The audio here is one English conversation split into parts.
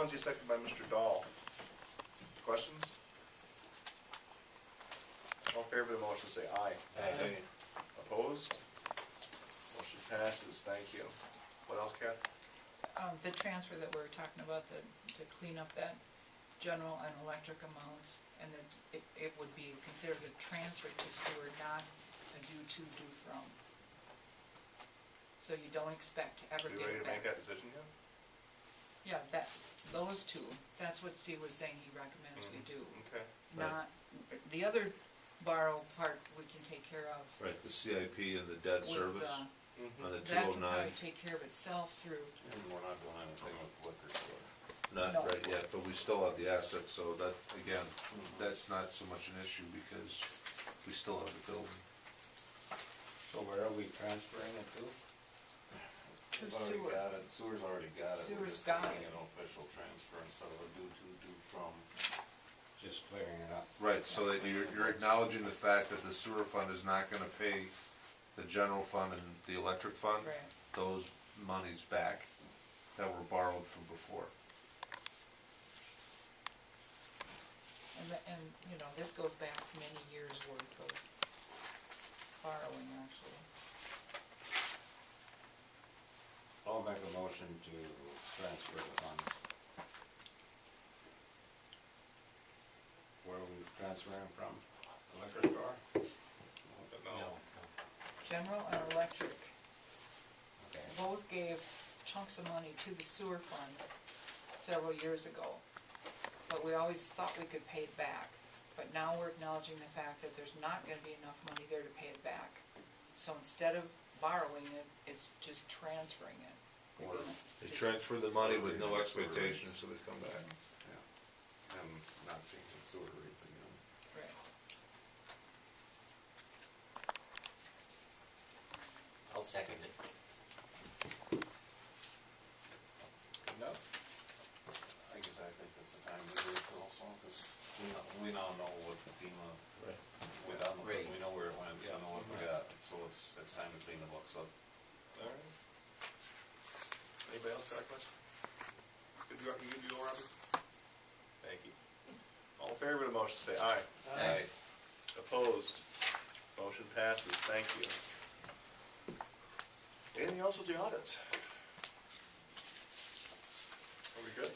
Gunsey, second by Mr. Dahl. Questions? All in favor of the motion, say aye. Aye. Opposed? Motion passes, thank you. What else, Kath? The transfer that we were talking about, to clean up that general and electric amounts, and that it would be considered a transfer to sewer, not a due from. So you don't expect to ever Are you get ready it to make back. that decision yet? Yeah, those two, that's what Steve was saying he recommends we do. Okay. Not, the other borrow part we can take care of Right, the CIP and the debt with, service Mm-hmm. on the that can 209, probably take care of itself through, And we're not doing anything with liquor store. not No. right yet, but we still have the assets, so that, again, that's not so much an issue because we still have the building. So where are we transferring it to? to We've already sewer. got it, sewer's already got it, we're Sewer's just got making it. an official transfer instead of a due from. Just clearing it up. Right, so that you're acknowledging the fact that the sewer fund is not gonna pay the general fund and the electric fund, Right. those monies back that were borrowed from before. And, you know, this goes back many years worth of borrowing, actually. I'll make a motion to transfer the funds. Where are we transferring from? The liquor store? No. General and electric Okay. both gave chunks of money to the sewer fund several years ago. But we always thought we could pay it back. But now we're acknowledging the fact that there's not gonna be enough money there to pay it back. So instead of borrowing it, it's just transferring it. We're Or gonna they just- transfer the money with no expectation, so they come back. And not changing sewer rates again. Right. I'll second it. Good enough? I guess I think it's a time to do it also, cause we now know what the FEMA, Right. we done with it, Right. we know where it went, we know what we got, so it's time to clean the books up. Alright. Anybody else got a question? Good deal, Robert? Thank you. All in favor of the motion, say aye. Aye. Opposed? Motion passes, thank you. Anything else with the audit? Are we good?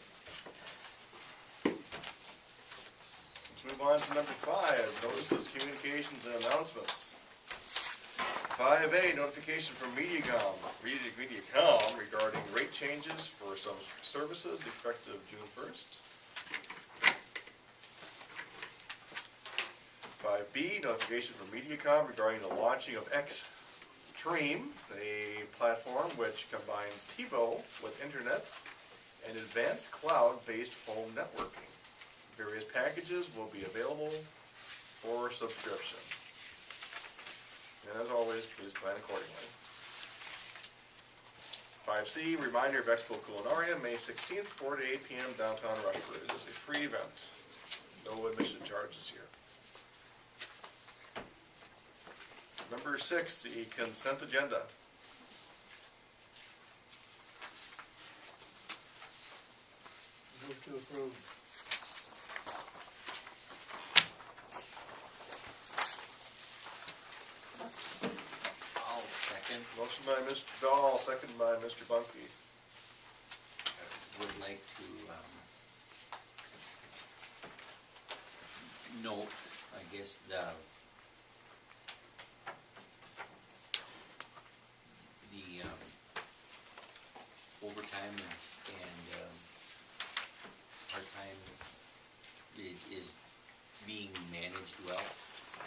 Let's move on to number 5, notices, communications, and announcements. 5A, notification from Mediacom regarding rate changes for some services effective June 1st. 5B, notification from Mediacom regarding the launching of Xstream, a platform which combines TiVo with internet and advanced cloud-based home networking. Various packages will be available for subscription. And as always, please plan accordingly. 5C, reminder of Expo Culinaria, May 16th, 4 to 8 p.m. downtown Rushford. It is a free event. No admission charges here. Number 6, the consent agenda. Move to approve. I'll second. Motion by Mr. Dahl, second by Mr. Bunky. Would like to, note, I guess, the overtime and part-time is being managed well,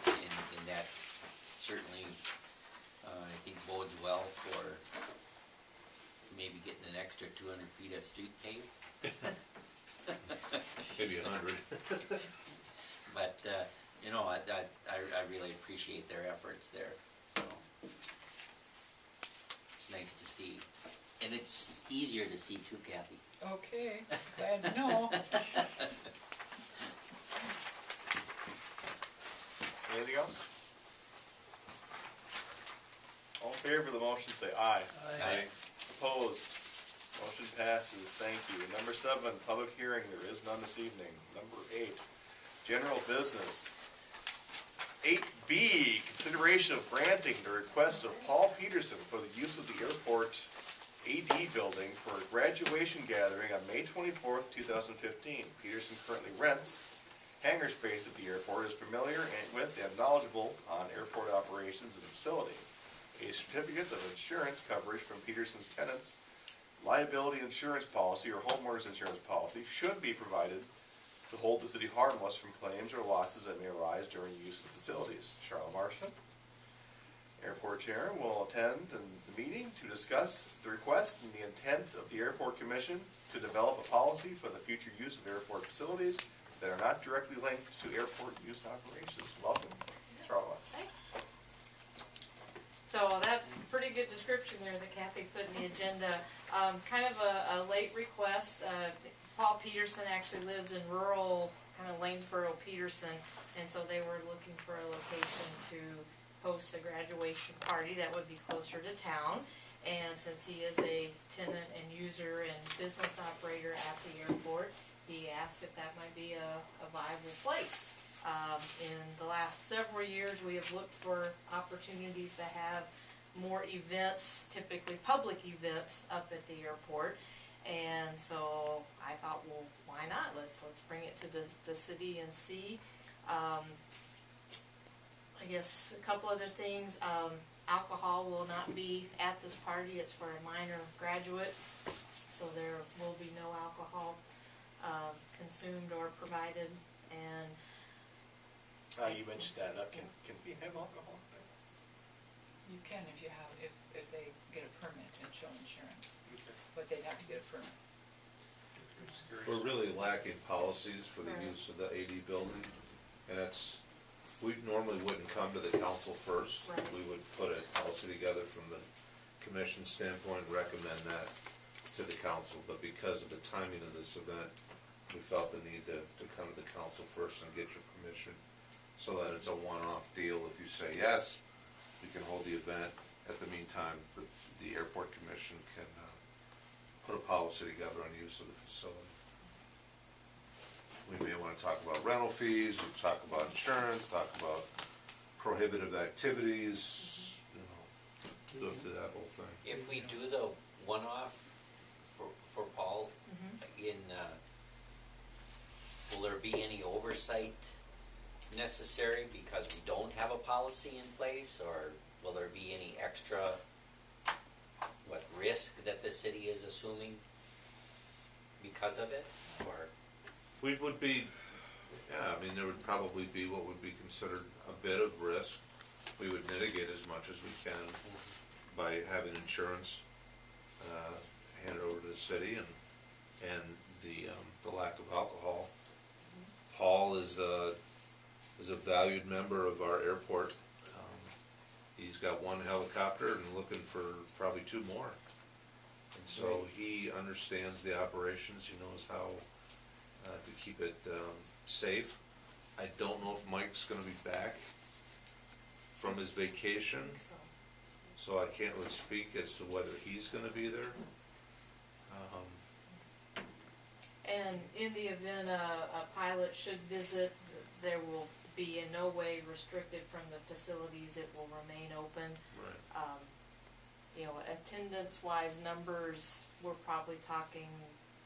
and that certainly, I think bodes well for maybe getting an extra 200 feet of street paved. Maybe 100. But, you know, I really appreciate their efforts there, so. It's nice to see, and it's easier to see too, Kathy. Okay, glad to know. Anything else? All in favor of the motion, say aye. Aye. Opposed? Motion passes, thank you. Number 7, public hearing, there is none this evening. Number 8, general business. 8B, consideration of granting the request of Paul Peterson for the use of the airport AD building for a graduation gathering on May 24th, 2015. Peterson currently rents hangar space at the airport, is familiar with and knowledgeable on airport operations and the facility. A certificate of insurance coverage from Peterson's tenants, liability insurance policy or homeowner's insurance policy should be provided to hold the city harmless from claims or losses that may arise during use of the facilities. Charlotte Marshall, airport chair, will attend the meeting to discuss the request and the intent of the airport commission to develop a policy for the future use of airport facilities that are not directly linked to airport use operations. Welcome, Charlotte. So that pretty good description there that Kathy put in the agenda. Kind of a late request. Paul Peterson actually lives in rural, kind of Lanesboro, Peterson, and so they were looking for a location to host a graduation party that would be closer to town. And since he is a tenant and user and business operator at the airport, he asked if that might be a viable place. In the last several years, we have looked for opportunities to have more events, typically public events, up at the airport. And so I thought, well, why not? Let's bring it to the city and see. I guess a couple other things. Alcohol will not be at this party. It's for a minor graduate, so there will be no alcohol consumed or provided. And You mentioned that. Can we have alcohol there? You can if you have, if they get a permit and show insurance, Okay. but they'd have to get a permit. Just curious. We're really lacking policies for the use of the AD building, and we normally wouldn't come to the council first. Right. We would put a policy together from the commission standpoint, and recommend that to the council, but because of the timing of this event, we felt the need to come to the council first and get your permission, so that it's a one-off deal. If you say yes, we can hold the event. At the meantime, the airport commission can put a policy together on use of the facility. We may want to talk about rental fees, we talk about insurance, talk about prohibitive activities, go through that whole thing. If we do the one-off for Paul, will there be any oversight necessary because we don't have a policy in place, or will there be any extra, risk that the city is assuming because of it, or? We would be, there would probably be what would be considered a bit of risk. We would mitigate as much as we can by having insurance handed over to the city, and the lack of alcohol. Paul is a valued member of our airport. He's got one helicopter and looking for probably 2 more. And so he understands the operations, he knows how to keep it safe. I don't know if Mike's gonna be back from his vacation, so I can't really speak as to whether he's gonna be there. And in the event a pilot should visit, there will be in no way restricted from the facilities. It will remain open. Right. Attendance-wise numbers, we're probably talking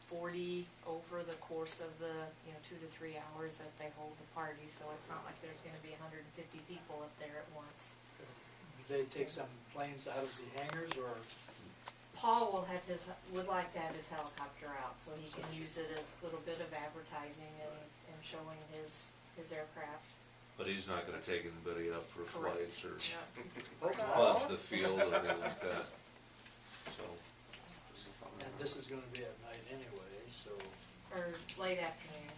40 over the course of the 2 to 3 hours that they hold the party. So it's not like there's going to be 150 people up there at once. Do they take some planes out of the hangars, or? Paul would like to have his helicopter out so he can use it as a little bit of advertising and showing his aircraft. But he's not gonna take anybody up for Correct. flights or Yeah. buzz the field or anything like that, so. And this is gonna be at night anyway, so. Or late afternoon.